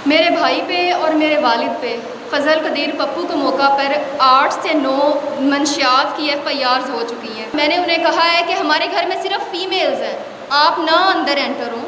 मेरे भाई पे और मेरे वालिद पे फजल कदीर पप्पू को मौका पर 8 से 9 मंशियात की FIRs हो चुकी हैं। मैंने उन्हें कहा है कि हमारे घर में सिर्फ फीमेल्स हैं, आप ना अंदर एंटर हो।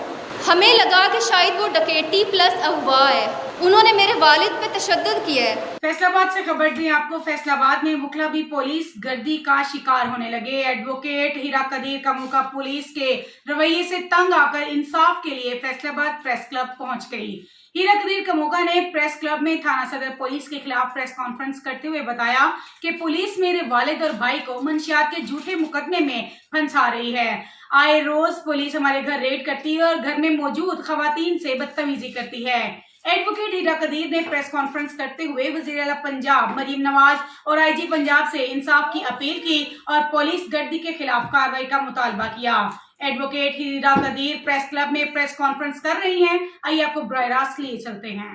हमें लगा कि शायद वो डकैती प्लस अगवा है। उन्होंने मेरे वालिद पे तशद्दुद किया है। फैसलाबाद से खबर दी आपको। फैसलाबाद में मुखला भी पुलिस गर्दी का शिकार होने लगे। एडवोकेट हीरा कदीर का मौका पुलिस के रवैये से तंग आकर इंसाफ के लिए फैसलाबाद प्रेस क्लब पहुंच गई। हीरा कदीर का मौका ने प्रेस क्लब में थाना सदर पुलिस के खिलाफ प्रेस कॉन्फ्रेंस करते हुए बताया कि पुलिस मेरे वालिद और भाई को मंशियात के झूठे मुकदमे में फंसा रही है। आए रोज पुलिस हमारे घर रेड करती है और घर में मौजूद खवातीन से बदतमीजी करती है। एडवोकेट हीरा कदीर ने प्रेस कॉन्फ्रेंस करते हुए वजीर आला पंजाब मरीम नवाज और IG पंजाब से इंसाफ की अपील की और पुलिस गर्दी के खिलाफ कार्रवाई का मुतालबा किया। एडवोकेट हीरा कदीर प्रेस क्लब में प्रेस कॉन्फ्रेंस कर रही हैं। आइए आपको बराह रास्त लिए चलते हैं।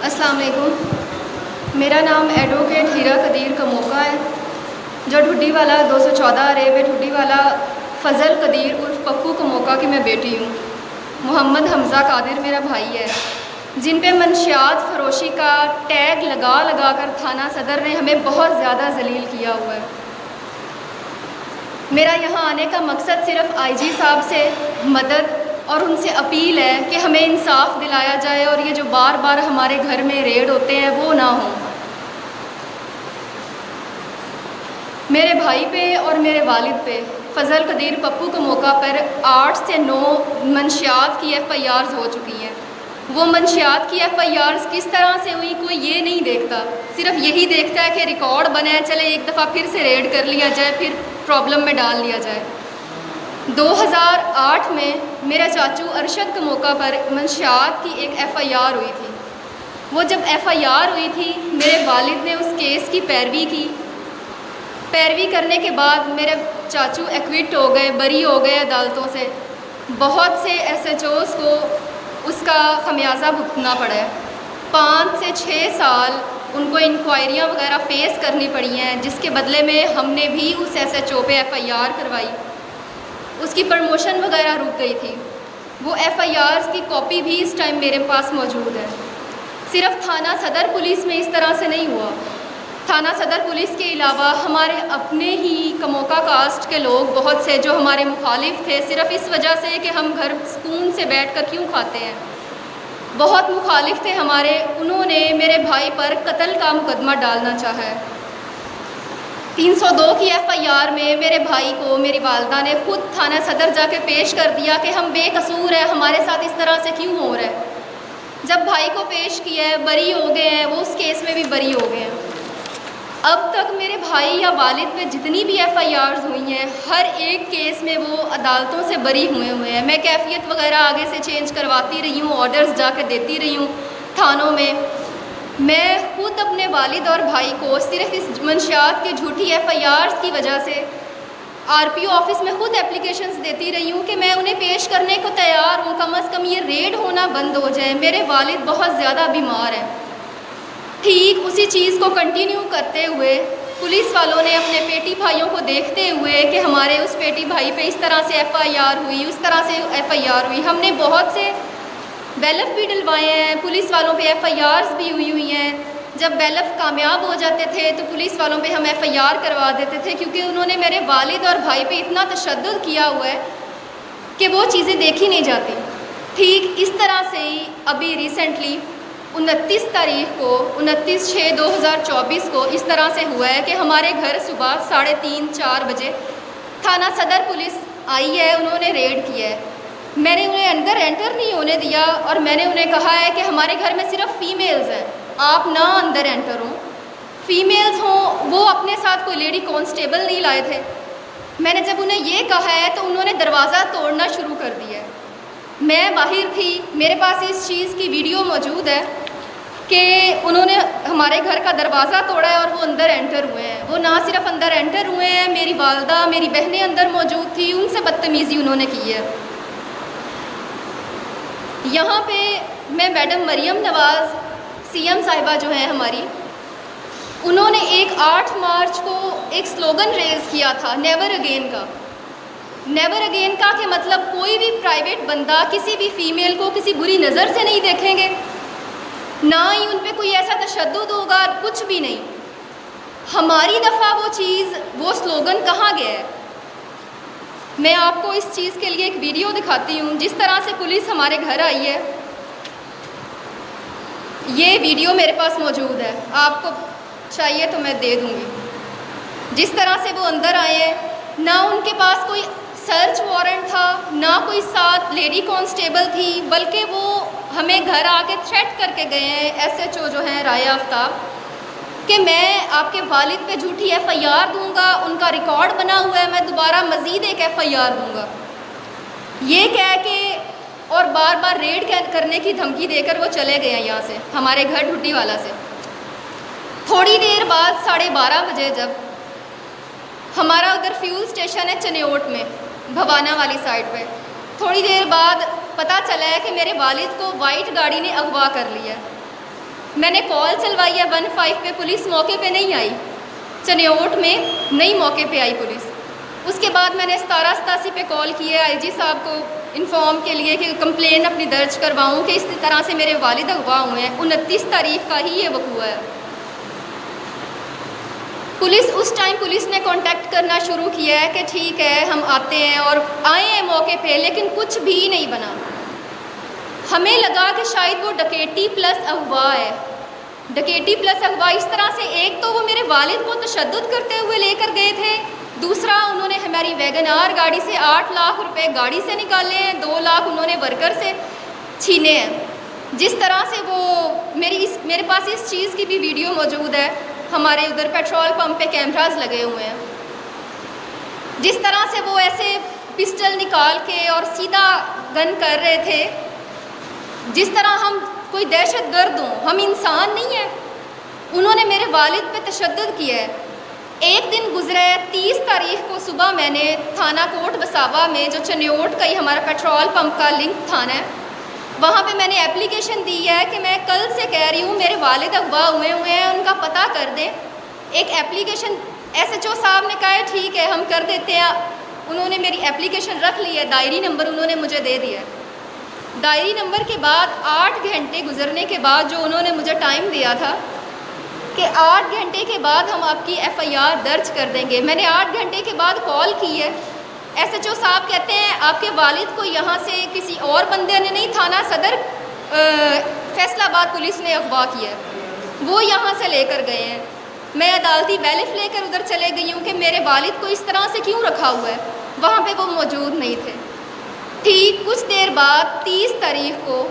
अस्सलाम वालेकुम, मेरा नाम एडवोकेट हीरा कदीर का मौका है, जो ढुड्डीवाला 214 रेवे ढुड्डीवाला फजल कदीर उर्फ पप्पू का मौका की मैं बेटी हूँ। मोहम्मद हमज़ा कादिर मेरा भाई है, जिन पे मंशियात फरोशी का टैग लगा लगा कर थाना सदर ने हमें बहुत ज़्यादा जलील किया हुआ है। मेरा यहाँ आने का मकसद सिर्फ IG साहब से मदद और उनसे अपील है कि हमें इंसाफ दिलाया जाए और ये जो बार बार हमारे घर में रेड होते हैं वो ना हो। मेरे भाई पे और मेरे वालिद पे फजल कदीर पप्पू को मौका पर 8 से 9 मंशियात की FIRs हो चुकी हैं। वो मंशियात की FIRs किस तरह से हुई कोई ये नहीं देखता, सिर्फ यही देखता है कि रिकॉर्ड बना है, चले एक दफ़ा फिर से रेड कर लिया जाए, फिर प्रॉब्लम में डाल लिया जाए। 2008 में मेरा चाचू अरशद के मौका पर मंशियात की एक FIR हुई थी। वो जब FIR हुई थी, मेरे वालिद ने उस केस की पैरवी की। पैरवी करने के बाद मेरे चाचू एक्विट हो गए, बरी हो गए अदालतों से। बहुत से SHOs को उसका खमियाजा भुगतना पड़ा है। 5 से 6 साल उनको इंक्वायरियाँ वगैरह फेस करनी पड़ी हैं, जिसके बदले में हमने भी उस SHO पे FIR करवाई। उसकी प्रमोशन वगैरह रुक गई थी। वो FIRs की कॉपी भी इस टाइम मेरे पास मौजूद है। सिर्फ थाना सदर पुलिस में इस तरह से नहीं हुआ। थाना सदर पुलिस के अलावा हमारे अपने ही कमोका कास्ट के लोग बहुत से जो हमारे मुखालिफ थे, सिर्फ इस वजह से कि हम घर सुकून से बैठकर क्यों खाते हैं, बहुत मुखालिफ थे हमारे। उन्होंने मेरे भाई पर कत्ल का मुकदमा डालना चाहा है। 302 की FIR में मेरे भाई को मेरी वालदा ने खुद थाना सदर जाके पेश कर दिया कि हम बेकसूर हैं, हमारे साथ इस तरह से क्यों हो रहा है। जब भाई को पेश किया है, बरी हो गए हैं, वो उस केस में भी बरी हो गए हैं। अब तक मेरे भाई या वालिद पे जितनी भी FIRs हुई हैं, हर एक केस में वो अदालतों से बरी हुए हैं। मैं कैफियत वगैरह आगे से चेंज करवाती रही हूँ, ऑर्डर्स जाके देती रही हूँ थानों में। मैं खुद अपने वालिद और भाई को सिर्फ इस मंशियात की झूठी FIRs की वजह से RPO ऑफिस में खुद एप्लीकेशंस देती रही हूँ कि मैं उन्हें पेश करने को तैयार हूँ, कम अज़ कम ये रेड होना बंद हो जाए। मेरे वालिद बहुत ज़्यादा बीमार हैं। ठीक उसी चीज़ को कंटिन्यू करते हुए पुलिस वालों ने अपने पेटी भाइयों को देखते हुए कि हमारे उस पेटी भाई पे इस तरह से FIR हुई, उस तरह से FIR हुई, हमने बहुत से बैलफ भी डलवाए हैं, पुलिस वालों पे FIRs भी हुई हैं। जब बैलफ कामयाब हो जाते थे तो पुलिस वालों पे हम FIR करवा देते थे, क्योंकि उन्होंने मेरे वालिद और भाई पे इतना तशद्दुद किया हुआ है कि वो चीज़ें देखी नहीं जाती। ठीक इस तरह से ही अभी रिसेंटली 29 तारीख को 29/6/2024 को इस तरह से हुआ है कि हमारे घर सुबह 3:30-4 बजे थाना सदर पुलिस आई है, उन्होंने रेड किया है। मैंने उन्हें अंदर एंटर नहीं होने दिया और मैंने उन्हें कहा है कि हमारे घर में सिर्फ फीमेल्स हैं, आप ना अंदर एंटर हों। फीमेल्स हों, वो अपने साथ कोई लेडी कांस्टेबल नहीं लाए थे। मैंने जब उन्हें ये कहा है तो उन्होंने दरवाज़ा तोड़ना शुरू कर दिया है। मैं बाहर थी, मेरे पास इस चीज़ की वीडियो मौजूद है कि उन्होंने हमारे घर का दरवाज़ा तोड़ा है और वो अंदर एंटर हुए हैं। वो ना सिर्फ अंदर एंटर हुए हैं, मेरी वालदा, मेरी बहनें अंदर मौजूद थी, उनसे बदतमीज़ी उन्होंने की है। यहाँ पे मैं मैडम मरियम नवाज़ CM साहिबा जो हैं हमारी, उन्होंने 8 मार्च को एक स्लोगन रेज़ किया था, नेवर अगेन का। नेवर अगेन का के मतलब कोई भी प्राइवेट बंदा किसी भी फीमेल को किसी बुरी नज़र से नहीं देखेंगे। ना ही उन पे कोई ऐसा तशद्दुद होगा, कुछ भी नहीं। हमारी दफ़ा वो चीज़, वो स्लोगन कहाँ गया है? मैं आपको इस चीज़ के लिए एक वीडियो दिखाती हूँ, जिस तरह से पुलिस हमारे घर आई है। ये वीडियो मेरे पास मौजूद है, आपको चाहिए तो मैं दे दूँगी। जिस तरह से वो अंदर आए हैं, ना उनके पास कोई सर्च वारंट था, ना कोई साथ लेडी कांस्टेबल थी, बल्कि वो हमें घर आके थ्रेट करके गए हैं SHO जो हैं राया आफ्ताब, कि मैं आपके वालिद पे झूठी FIR दूंगा, उनका रिकॉर्ड बना हुआ है, मैं दोबारा मज़ीद एक FIR दूंगा। ये कह के और बार बार रेड करने की धमकी देकर वो चले गए हैं यहाँ से, हमारे घर ढुड्डी वाला से। थोड़ी देर बाद 12:30 बजे जब हमारा उधर फ्यूल स्टेशन है चनियोट में, भवाना वाली साइड पे, थोड़ी देर बाद पता चला है कि मेरे वालिद को वाइट गाड़ी ने अगवा कर लिया। मैंने कॉल चलवाई है 15 पे, पुलिस मौके पे नहीं आई, चनियोट में नहीं मौके पे आई पुलिस। उसके बाद मैंने 1787 पे कॉल किया IG साहब को इन्फॉर्म के लिए कि कंप्लेन अपनी दर्ज करवाऊं कि इस तरह से मेरे वालिद अगवा हुए हैं। 29 तारीख का ही ये वक़ूआ है। उस टाइम पुलिस ने कांटेक्ट करना शुरू किया है कि ठीक है हम आते हैं, और आए हैं मौके पे, लेकिन कुछ भी नहीं बना। हमें लगा कि शायद वो डकैती प्लस अगवा है। डकैती प्लस अगवा इस तरह से, एक तो वो मेरे वालिद को तशद्दुद करते हुए लेकर गए थे, दूसरा उन्होंने हमारी वैगनार गाड़ी से 8 लाख रुपए गाड़ी से निकाले हैं, 2 लाख उन्होंने वर्कर से छीने हैं। जिस तरह से वो मेरे पास इस चीज़ की भी वीडियो मौजूद है, हमारे उधर पेट्रोल पंप पे कैमरास लगे हुए हैं। जिस तरह से वो ऐसे पिस्टल निकाल के और सीधा गन कर रहे थे, जिस तरह हम कोई दहशतगर्द हों, हम इंसान नहीं हैं। उन्होंने मेरे वालिद पे तशद्दुद किया है। एक दिन गुजरा है 30 तारीख को सुबह, मैंने थाना कोट बसावा में, जो चनियोट का ही हमारा पेट्रोल पंप का लिंक थाना है, वहाँ पे मैंने एप्लीकेशन दी है कि मैं कल से कह रही हूँ मेरे वालिद अगवा हुए हैं, उनका पता कर दें। एक एप्लीकेशन SHO साहब ने कहा है ठीक है हम कर देते हैं। उन्होंने मेरी एप्लीकेशन रख ली है, डायरी नंबर उन्होंने मुझे दे दिया है। डायरी नंबर के बाद 8 घंटे गुजरने के बाद, जो उन्होंने मुझे टाइम दिया था कि 8 घंटे के बाद हम आपकी FIR दर्ज कर देंगे, मैंने 8 घंटे के बाद कॉल की है। SHO साहब कहते हैं आपके वालिद को यहाँ से किसी और बंदे ने नहीं, थाना सदर फैसलाबाद पुलिस ने अगवा किया है, वो यहाँ से लेकर गए हैं। मैं अदालती बैलिफ लेकर उधर चले गई हूँ कि मेरे वालिद को इस तरह से क्यों रखा हुआ है, वहाँ पे वो मौजूद नहीं थे। ठीक कुछ देर बाद 30 तारीख को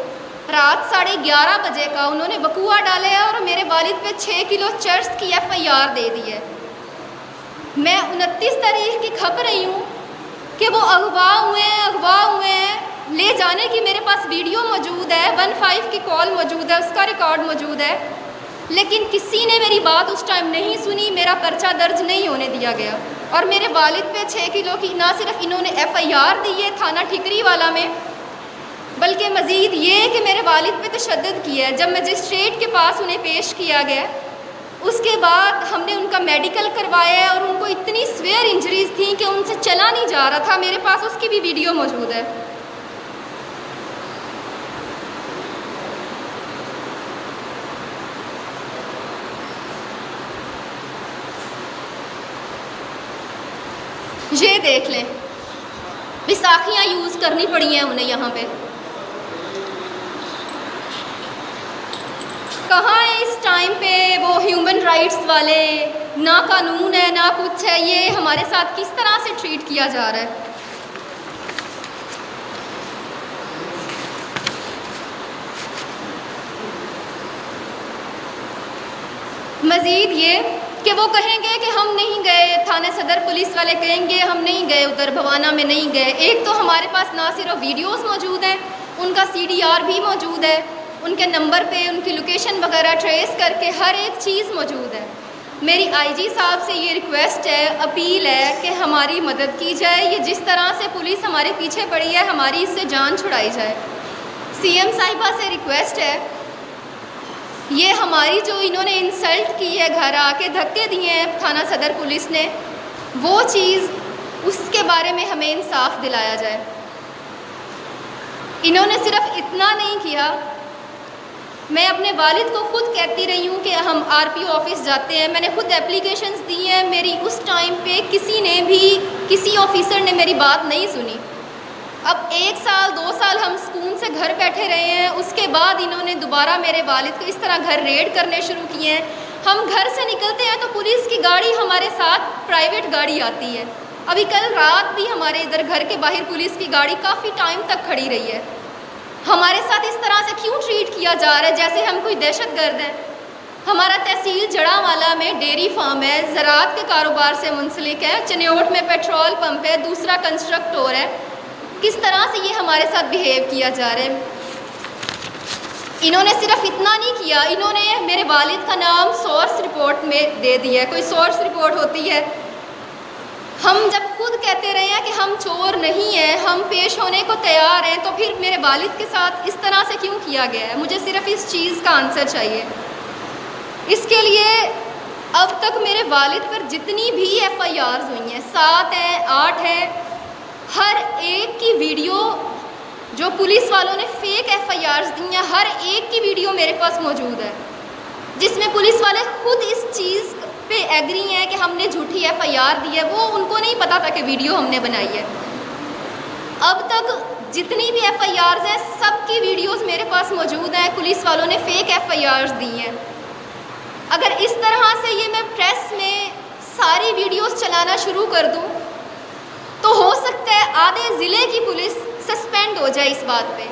रात 11:30 बजे का उन्होंने वकूआ डाला है और मेरे वालिद पे 6 किलो चर्स की FIR दे दी है। मैं 29 तारीख की खप रही हूँ कि वो अगवा हुए हैं। ले जाने की मेरे पास वीडियो मौजूद है, 15 की कॉल मौजूद है, उसका रिकॉर्ड मौजूद है, लेकिन किसी ने मेरी बात उस टाइम नहीं सुनी। मेरा पर्चा दर्ज नहीं होने दिया गया और मेरे वालिद पे 6 किलो की ना सिर्फ इन्होंने FIR दी है थाना ठिकरी वाला में, बल्कि मज़ीद ये कि मेरे वालिद पे तशद्दुद किया है। जब मजिस्ट्रेट के पास उन्हें पेश किया गया, उसके बाद हमने उनका मेडिकल करवाया है और उनको इतनी स्वेयर इंजरीज थी कि उनसे चला नहीं जा रहा था। मेरे पास उसकी भी वीडियो मौजूद है। ये देख लें, विसाखियाँ यूज़ करनी पड़ी हैं उन्हें यहाँ पे। कहाँ है इस टाइम पे वो ह्यूमन राइट्स वाले? ना कानून है ना कुछ है। ये हमारे साथ किस तरह से ट्रीट किया जा रहा है। मज़ीद ये कि वो कहेंगे कि हम नहीं गए, थाने सदर पुलिस वाले कहेंगे हम नहीं गए, उधर भवाना में नहीं गए। एक तो हमारे पास ना सिर्फ वीडियोस मौजूद हैं, उनका CDR भी मौजूद है, उनके नंबर पे उनकी लोकेशन वगैरह ट्रेस करके हर एक चीज़ मौजूद है। मेरी IG साहब से ये रिक्वेस्ट है, अपील है कि हमारी मदद की जाए। ये जिस तरह से पुलिस हमारे पीछे पड़ी है, हमारी इससे जान छुड़ाई जाए। CM साहिबा से रिक्वेस्ट है, ये हमारी जो इन्होंने इंसल्ट की है, घर आके धक्के दिए हैं थाना सदर पुलिस ने, वो चीज़ उसके बारे में हमें इंसाफ दिलाया जाए। इन्होंने सिर्फ इतना नहीं किया, मैं अपने वालिद को खुद कहती रही हूँ कि हम आरपीओ ऑफिस जाते हैं, मैंने खुद एप्लीकेशंस दी हैं, मेरी उस टाइम पे किसी ऑफिसर ने मेरी बात नहीं सुनी। अब 1 साल 2 साल हम सुकून से घर बैठे रहे हैं, उसके बाद इन्होंने दोबारा मेरे वालिद को इस तरह घर रेड करने शुरू किए हैं। हम घर से निकलते हैं तो पुलिस की गाड़ी हमारे साथ प्राइवेट गाड़ी आती है। अभी कल रात भी हमारे इधर घर के बाहर पुलिस की गाड़ी काफ़ी टाइम तक खड़ी रही है। हमारे साथ इस तरह से क्यों ट्रीट किया जा रहा है जैसे हम कोई दहशतगर्द हैं। हमारा तहसील जड़ावाला में डेयरी फार्म है, ज़राअत के कारोबार से मुंसलिक है, चन्योट में पेट्रोल पंप है, दूसरा कंस्ट्रक्टर है। किस तरह से ये हमारे साथ बिहेव किया जा रहा है। इन्होंने सिर्फ इतना नहीं किया, इन्होंने मेरे वालिद का नाम सोर्स रिपोर्ट में दे दिया है। कोई सोर्स रिपोर्ट होती है, हम जब खुद कहते रहे हैं कि हम चोर नहीं हैं, हम पेश होने को तैयार हैं, तो फिर मेरे वालिद के साथ इस तरह से क्यों किया गया है। मुझे सिर्फ इस चीज़ का आंसर चाहिए। इसके लिए अब तक मेरे वालिद पर जितनी भी FIRs हुई हैं, 7 हैं 8 हैं, हर एक की वीडियो जो पुलिस वालों ने फेक FIRs दी हैं, हर एक की वीडियो मेरे पास मौजूद है, जिसमें पुलिस वाले खुद इस चीज़ पे एग्री हैं कि हमने झूठी FIR दी है। वो उनको नहीं पता था कि वीडियो हमने बनाई है। अब तक जितनी भी FIRs हैं, सबकी वीडियोस मेरे पास मौजूद हैं। पुलिस वालों ने फेक FIRs दी हैं। अगर इस तरह से ये मैं प्रेस में सारी वीडियोस चलाना शुरू कर दूं तो हो सकता है आधे ज़िले की पुलिस सस्पेंड हो जाए इस बात पे।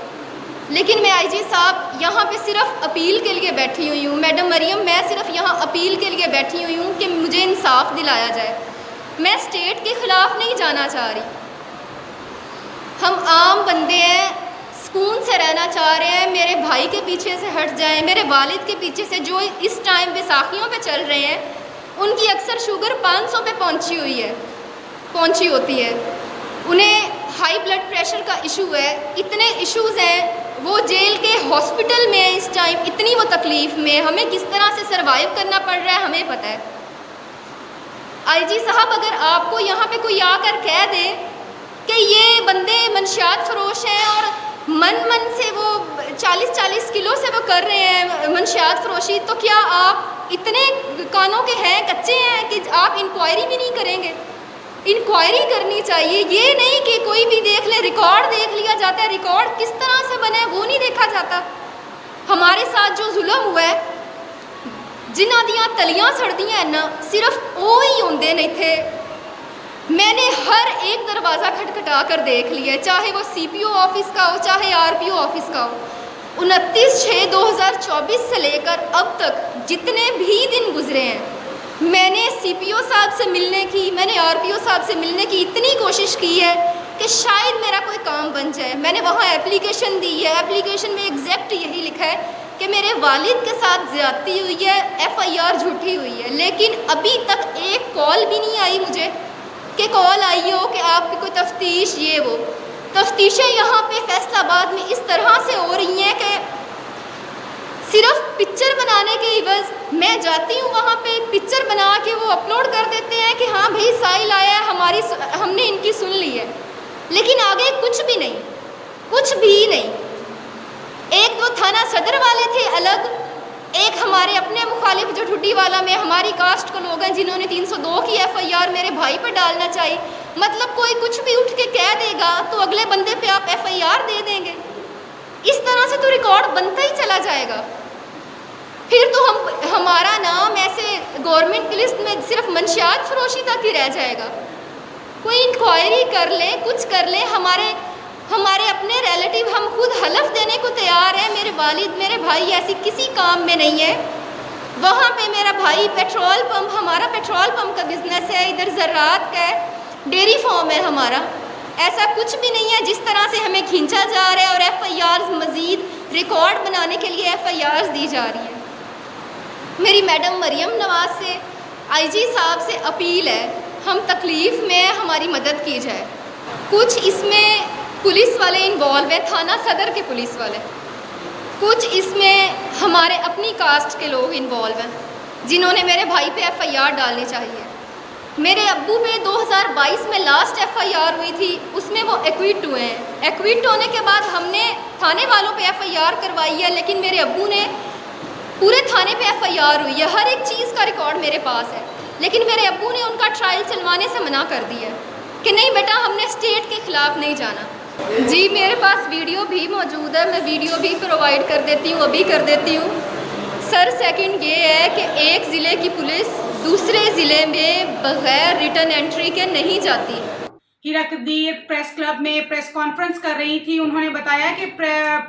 लेकिन मैं IG साहब यहाँ पे सिर्फ अपील के लिए बैठी हुई हूँ। मैडम मरियम, मैं सिर्फ यहाँ अपील के लिए बैठी हुई हूँ कि मुझे इंसाफ दिलाया जाए। मैं स्टेट के ख़िलाफ़ नहीं जाना चाह रही। हम आम बंदे हैं, सुकून से रहना चाह रहे हैं। मेरे भाई के पीछे से हट जाएं, मेरे वालिद के पीछे से जो इस टाइम बैसाखियों पे चल रहे हैं, उनकी अक्सर शुगर 500 पे पहुंची होती है। उन्हें हाई ब्लड प्रेशर का इशू है, इतने इश्यूज़ हैं। वो जेल के हॉस्पिटल में इस टाइम इतनी वो तकलीफ़ में, हमें किस तरह से सरवाइव करना पड़ रहा है हमें पता है। IG साहब, अगर आपको यहाँ पे कोई आकर कह दे कि ये बंदे मंशियात फरोश हैं और मन से वो 40-40 किलो से वो कर रहे हैं मंशियात फरोशी, तो क्या आप इतने कानों के हैं, कच्चे हैं कि आप इंक्वायरी भी नहीं करेंगे? इंक्वायरी करनी चाहिए। ये नहीं कि कोई भी देख ले, रिकॉर्ड देख लिया जाता है। रिकॉर्ड किस तरह से बना है वो नहीं देखा जाता। हमारे साथ जो जुल्म हुआ है, जिन्हां दियां तलियां सड़दियां ना, सिर्फ वो ही होंदे नहीं थे। मैंने हर एक दरवाज़ा खटखटा कर देख लिया, चाहे वो CPO ऑफिस का हो, चाहे RPO ऑफिस का हो। 29/6/2024 से लेकर अब तक जितने भी दिन गुजरे हैं, मैंने CPO साहब से मिलने की, मैंने RPO साहब से मिलने की इतनी कोशिश की है कि शायद मेरा कोई काम बन जाए। मैंने वहाँ एप्लीकेशन दी है, एप्लीकेशन में एग्जैक्ट यही लिखा है कि मेरे वालिद के साथ ज़्यादती हुई है, FIR झूठी हुई है। लेकिन अभी तक एक कॉल भी नहीं आई मुझे कि कॉल आई हो कि आपकी कोई तफ्तीश ये वो। तफ्तीशें यहाँ पे फैसलाबाद में इस तरह से हो रही हैं कि सिर्फ पिक्चर बनाने के इवज़ मैं जाती हूँ वहाँ पे, पिक्चर बना के वो अपलोड कर देते हैं कि हाँ भाई साहिल आया है, हमने इनकी सुन ली है। लेकिन आगे कुछ भी नहीं, कुछ भी नहीं। एक दो थाना सदर वाले थे अलग, एक हमारे अपने मुखालिफ जो ठुड्डीवाला में हमारी कास्ट के लोग हैं जिन्होंने 302 की FIR मेरे भाई पर डालना चाहिए। मतलब कोई कुछ भी उठ के कह देगा तो अगले बंदे पे आप FIR दे देंगे। इस तरह से तो रिकॉर्ड बनता ही चला जाएगा। फिर तो हमारा नाम ऐसे गवर्नमेंट की लिस्ट में सिर्फ मंशियात फरोशी तक ही रह जाएगा। कोई इंक्वायरी कर ले, कुछ कर ले। हमारे अपने रिलेटिव, हम खुद हलफ देने को तैयार हैं, मेरे वालिद मेरे भाई ऐसी किसी काम में नहीं है। वहाँ पे मेरा भाई पेट्रोल पंप, हमारा पेट्रोल पंप का बिजनेस है, इधर ज़राअत का है, डेयरी फार्म है हमारा। ऐसा कुछ भी नहीं है जिस तरह से हमें खींचा जा रहा है और FIRs मज़ीद रिकॉर्ड बनाने के लिए FIRs दी जा रही है। मेरी मैडम मरियम नवाज़ से, IG साहब से अपील है, हम तकलीफ़ में, हमारी मदद की जाए। कुछ इसमें पुलिस वाले इन्वॉल्व हैं, थाना सदर के पुलिस वाले, कुछ इसमें हमारे अपनी कास्ट के लोग इन्वॉल्व हैं जिन्होंने मेरे भाई पे FIR डालनी चाहिए। मेरे अब्बू पे 2022 में लास्ट एफआईआर हुई थी, उसमें वो एक्विट हुए हैं। एक्विट होने के बाद हमने थाने वालों पे एफआईआर करवाई है, लेकिन मेरे अब्बू ने पूरे थाने पे एफआईआर हुई है, हर एक चीज़ का रिकॉर्ड मेरे पास है, लेकिन मेरे अब्बू ने उनका ट्रायल चलवाने से मना कर दिया कि नहीं बेटा, हमने स्टेट के ख़िलाफ़ नहीं जाना। जी मेरे पास वीडियो भी मौजूद है, मैं वीडियो भी प्रोवाइड कर देती हूँ, अभी कर देती हूँ। सर सेकंड ये है कि एक ज़िले की पुलिस दूसरे ज़िले में बगैर रिटर्न एंट्री के नहीं जाती। हीरा कदीर प्रेस क्लब में प्रेस कॉन्फ्रेंस कर रही थी। उन्होंने बताया कि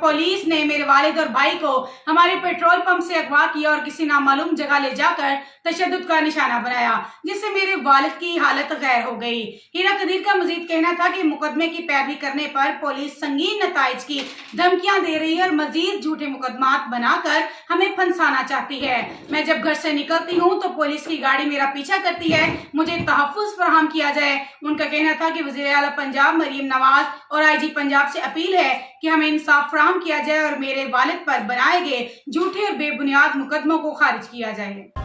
पुलिस ने मेरे वालिद और भाई को हमारे पेट्रोल पंप से अगवा किया और किसी नामालूम जगह ले जाकर तशद्दुद का निशाना बनाया, जिससे मेरे वालिद की हालत गैर हो गई। हीरा कदीर का मजीद कहना था कि मुकदमे की पैरवी करने पर पुलिस संगीन नताइज की धमकियां दे रही है और मजीद झूठे मुकदमात बनाकर हमें फंसाना चाहती है। मैं जब घर से निकलती हूँ तो पुलिस की गाड़ी मेरा पीछा करती है, मुझे तहफ़्फ़ुज़ फराहम किया जाए। उनका कहना था कि वज़ीर आला पंजाब मरीम नवाज और आईजी पंजाब से अपील है कि हमें इंसाफ फराहम किया जाए और मेरे वालिद पर बनाए गए झूठे और बेबुनियाद मुकदमों को खारिज किया जाए।